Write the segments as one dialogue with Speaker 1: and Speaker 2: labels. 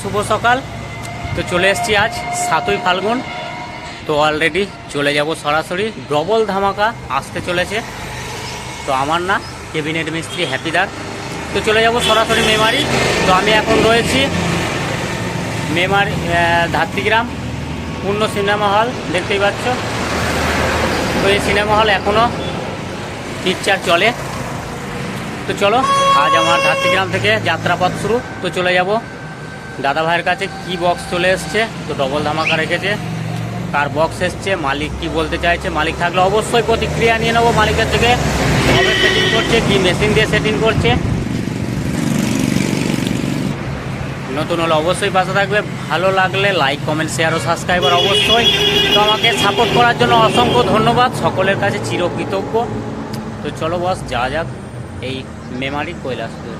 Speaker 1: শুভ সকাল। তো চলে এসেছি আজ 7ই ফাল্গুন। তো অলরেডি চলে যাব সরাসরি, ডবল ধামাকা আসতে চলেছে। তো আমার না ক্যাবিনেট মিস্ত্রি হ্যাপিদার। তো চলে যাব সরাসরি মেমারি। তো আমি এখন রয়েছি মেমারি ধাত্রীগ্রাম পূর্ণ সিনেমা হল, দেখতেই পাচ্ছ। তো এই সিনেমা হল এখনও পিকচার চলে। তো চলো, আজ আমার ধাত্রীগ্রাম থেকে যাত্রাপথ শুরু। তো চলে যাব দাদা ভাইয়ের কাছে। কি বক্স চলে এসছে, তো ডবল ধামাকা রেখেছে, কার বক্স এসছে, মালিক কি বলতে চাইছে, মালিক থাকলে অবশ্যই প্রতিক্রিয়া নিয়ে নেবো মালিকের থেকে। কবে সেটিং করছে, কি মেশিন দিয়ে সেটিং করছে। নতুন হলে অবশ্যই পাশে থাকবে, ভালো লাগলে লাইক কমেন্ট শেয়ার ও সাবস্ক্রাইবার অবশ্যই। তো আমাকে সাপোর্ট করার জন্য অসংখ্য ধন্যবাদ, সকলের কাছে চিরকৃতজ্ঞ। তো চলো বস, যা যাক এই মেমারি কৈলাসপুর।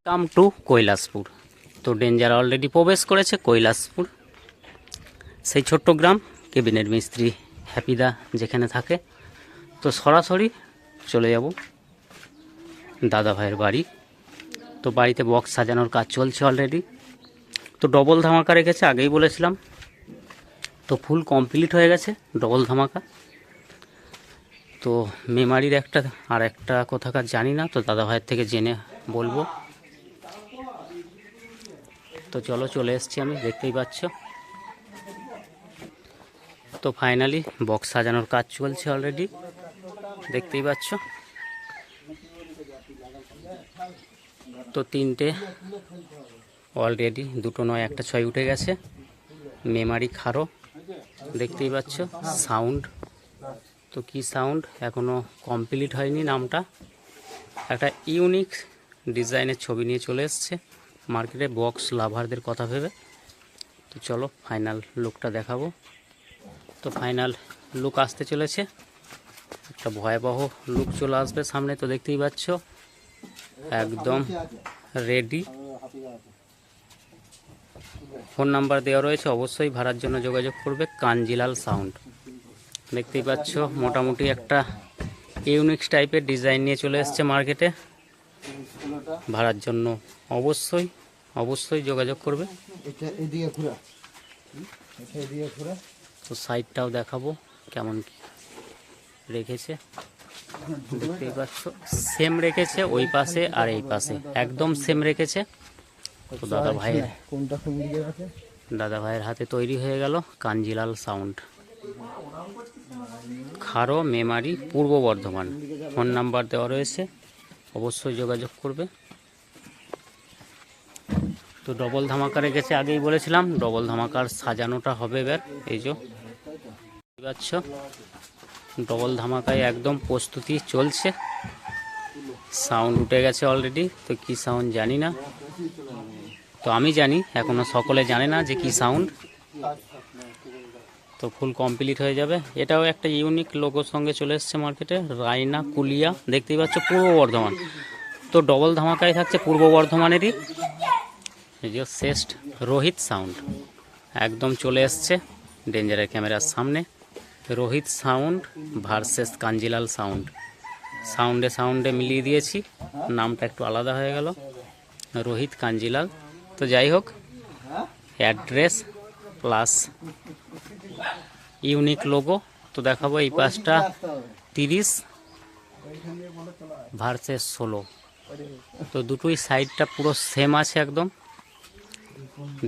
Speaker 1: Come to Kailashpur. তো ডেঞ্জার অলরেডি প্রবেশ করেছে কৈলাসপুর, সেই ছোট্ট গ্রাম, ক্যাবিনেট মিস্ত্রি হ্যাপিদা যেখানে থাকে। তো সরাসরি চলে যাব দাদা ভাইয়ের বাড়ি। তো বাড়িতে বক্স সাজানোর কাজ চলছে অলরেডি। তো ডবল ধামাকা রেখেছে, আগেই বলেছিলাম। তো ফুল কমপ্লিট হয়ে গেছে ডবল ধামাকা। তো মেমারির একটা কোথাকার জানি না, তো দাদা ভাইয়ের থেকে জেনে বলবো। তো চলো, চলে এসেছি আমি, দেখতেই পাচ্ছ। তো ফাইনালি বক্স সাজানোর কাজ চলছে অলরেডি, দেখতেই পাচ্ছ। তো তিনটে অলরেডি, দুটো নয় একটা 6 উঠে গেছে। মেমারি খারো, দেখতেই পাচ্ছ। সাউন্ড, তো কি সাউন্ড এখনও কমপ্লিট হয়নি। নামটা একটা ইউনিক ডিজাইনের ছবি নিয়ে চলে এসছে মার্কেটে, বক্স লাভারদের কথা ভেবে। তো চলো ফাইনাল লুকটা দেখাবো। তো ফাইনাল লুক আসতে চলেছে, একটা ভয়াবহ লুক চলে আসবে সামনে। তো দেখতেই পাচ্ছ একদম রেডি। ফোন নাম্বার দেওয়া রয়েছে, অবশ্যই ভাড়ার জন্য যোগাযোগ করবে। কাঞ্জিলাল সাউন্ড, দেখতেই পাচ্ছ মোটামুটি একটা ইউনিক টাইপের ডিজাইন নিয়ে চলে এসছে মার্কেটে। ভাড়ার জন্য অবশ্যই অবশ্যই যোগাযোগ করবে। তো সাইডটাও দেখাবো কেমন কি রেখেছে, দেখতেই পাচ্ছ। সেম রেখেছে ওই পাশে আর এই পাশে, একদম সেম রেখেছে। তো দাদা ভাইয়ের হাতে তৈরি হয়ে গেল কাঞ্জিলাল সাউন্ড, খারো, মেমারি, পূর্ব বর্ধমান। ফোন নাম্বার দেওয়া রয়েছে, অবশ্যই যোগাযোগ করবে। তো ডবল ধামাকা রেখেছে, আগেই বলেছিলাম। ডবল ধামাকার সাজানোটা হবে এবার, এই যে পাচ্ছ ডবল ধামাকায় একদম প্রস্তুতি চলছে। সাউন্ড উঠে গেছে অলরেডি, তো কি সাউন্ড জানি না। তো আমি জানি, এখনো সকলে জানে না যে কি সাউন্ড। তো ফুল কমপ্লিট হয়ে যাবে। এটাও একটা ইউনিক লোগোর সঙ্গে চলে এসছে মার্কেটে, রায়না কুলিয়া, দেখতেই পাচ্ছ, পূর্ব বর্ধমান। তো ডবল ধামাকায় থাকছে পূর্ব বর্ধমানেরই, এই যে শ্রেষ্ঠ রোহিত সাউন্ড একদম চলে এসছে ডেঞ্জারের ক্যামেরার সামনে। Rohit sound versus Kanjilal sound, সাউন্ডে মিলিয়ে দিয়েছি, নামটা একটু আলাদা হয়ে গেল, রোহিত কাঞ্জিলাল। তো যাই হোক, অ্যাড্রেস প্লাস ইউনিক লোগো। তো দেখাবো এই পাশটা 30 ভার্সেস 16। তো দুটোই সাইডটা পুরো সেম আছে একদম,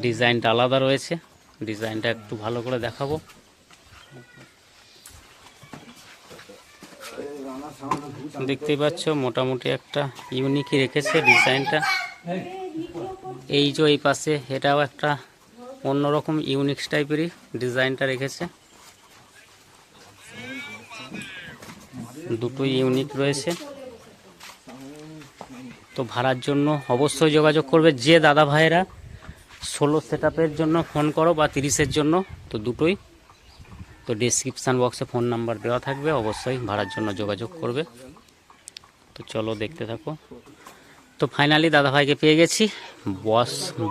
Speaker 1: ডিজাইনটা আলাদা রয়েছে। ডিজাইনটা একটু ভালো করে দেখাবো। দেখতেই পাচ্ছ মোটামুটি একটা ইউনিকই রেখেছে ডিজাইনটা। এই যে এই পাশে এটাও একটা অন্যরকম ইউনিক টাইপেরই ডিজাইনটা রেখেছে, দুটোই ইউনিক রয়েছে। তো ভাড়ার জন্য অবশ্যই যোগাযোগ করবে। যে দাদা ভাইয়েরা 16 সেটআপের জন্য ফোন করো বা 30-এর জন্য, তো দুটোই। তো ডেসক্রিপশান বক্সে ফোন নাম্বার দেওয়া থাকবে, অবশ্যই ভাড়ার জন্য যোগাযোগ করবে। তো চলো দেখতে থাকো। তো ফাইনালি দাদা ভাইকে পেয়ে গেছি,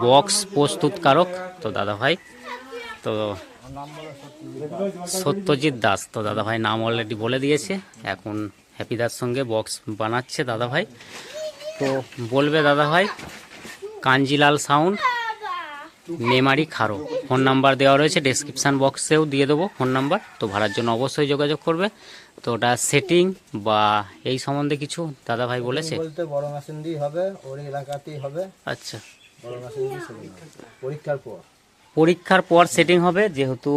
Speaker 1: বক্স প্রস্তুতকারক। তো দাদা ভাই, তো সত্যজিৎ দাস। তো দাদা ভাই নাম অলরেডি বলে দিয়েছে, এখন হ্যাপিদার সঙ্গে বক্স বানাচ্ছে দাদা ভাই। তো বলবে দাদা ভাই কাঞ্জিলাল সাউন্ড মেমারি খারো। ফোন নাম্বার দেওয়া রয়েছে, ডেসক্রিপশান বক্সেও দিয়ে দেবো ফোন নাম্বার। তো ভাড়ার জন্য অবশ্যই যোগাযোগ করবে। তো ওটা সেটিং বা এই সম্বন্ধে কিছু দাদা ভাই বলেছে?
Speaker 2: বলতে বড় মেশিন দিয়ে হবে, ওর এলাকাতেই হবে।
Speaker 1: আচ্ছা,
Speaker 2: বড় মেশিন দিয়ে সেটিং হবে পরীক্ষার পর।
Speaker 1: পরীক্ষার পর সেটিং হবে, যেহেতু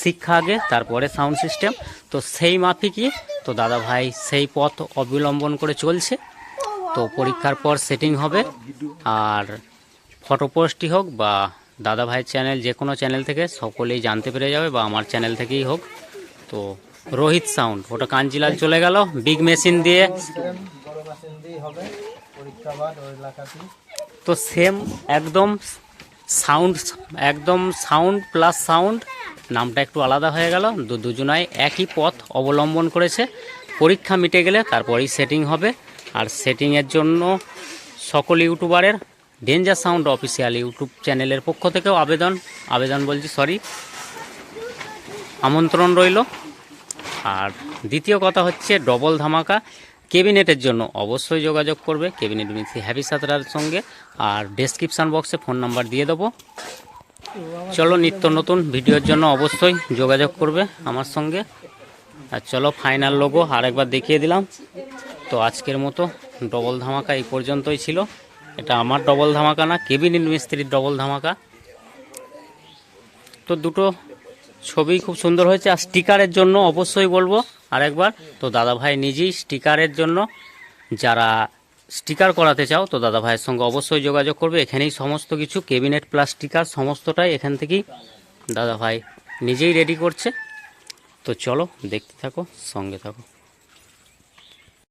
Speaker 1: শিক্ষা আগে তারপরে সাউন্ড সিস্টেম। তো সেই মাফিকই তো দাদা ভাই সেই পথ অবলম্বন করে চলছে। তো পরীক্ষার পর সেটিং হবে। আর ফটো পোস্টই হোক বা দাদা ভাইয়ের চ্যানেল, যে কোনো চ্যানেল থেকে সকলেই জানতে পেরে যাবে, বা আমার চ্যানেল থেকেই হোক। তো রোহিত সাউন্ড, ওটা কাঞ্জিলাল চলে গেল বিগ মেশিন দিয়ে।
Speaker 2: বড় মেশিন দিয়ে হবে পরীক্ষা বাদ ওর এলাকাতেই।
Speaker 1: তো সেম একদম সাউন্ড, একদম সাউন্ড প্লাস সাউন্ড, নামটা একটু আলাদা হয়ে গেল। দুজনাই একই পথ অবলম্বন করেছে। পরীক্ষা মিটে গেলে তারপরেই সেটিং হবে। আর সেটিংয়ের জন্য সকল ইউটিউবারের ডেঞ্জার সাউন্ড অফিসিয়াল ইউটিউব চ্যানেলের পক্ষ থেকেও আমন্ত্রণ রইল। আর দ্বিতীয় কথা হচ্ছে ডবল ধামাকা কেবিনেটের জন্য অবশ্যই যোগাযোগ করবে কেবিনেট মিক্সি হ্যাপি সাতরার সঙ্গে। আর ডেসক্রিপশান বক্সে ফোন নাম্বার দিয়ে দেবো। চলো, নিত্য নতুন ভিডিওর জন্য অবশ্যই যোগাযোগ করবে আমার সঙ্গে। আর চলো, ফাইনাল লোগো আরেকবার দেখিয়ে দিলাম। তো আজকের মতো ডবল ধামাকা এই পর্যন্তই ছিল। এটা আমার ডবল ধামাকা না, কেবিনেট মিস্ত্রির ডবল ধামাকা। তো দুটো ছবি খুব সুন্দর হয়েছে। আর স্টিকারের জন্য অবশ্যই বলবো আরেকবার, তো দাদা ভাই নিজেই স্টিকারের জন্য, যারা স্টিকার করাতে চাও তো দাদা ভাইয়ের সঙ্গে অবশ্যই যোগাযোগ করবে। এখানেই সমস্ত কিছু কেবিনেট প্লাস স্টিকার সমস্তটাই এখান থেকেই দাদা ভাই নিজেই রেডি করছে। তো চলো, দেখতে থাকো, সঙ্গে থাকো।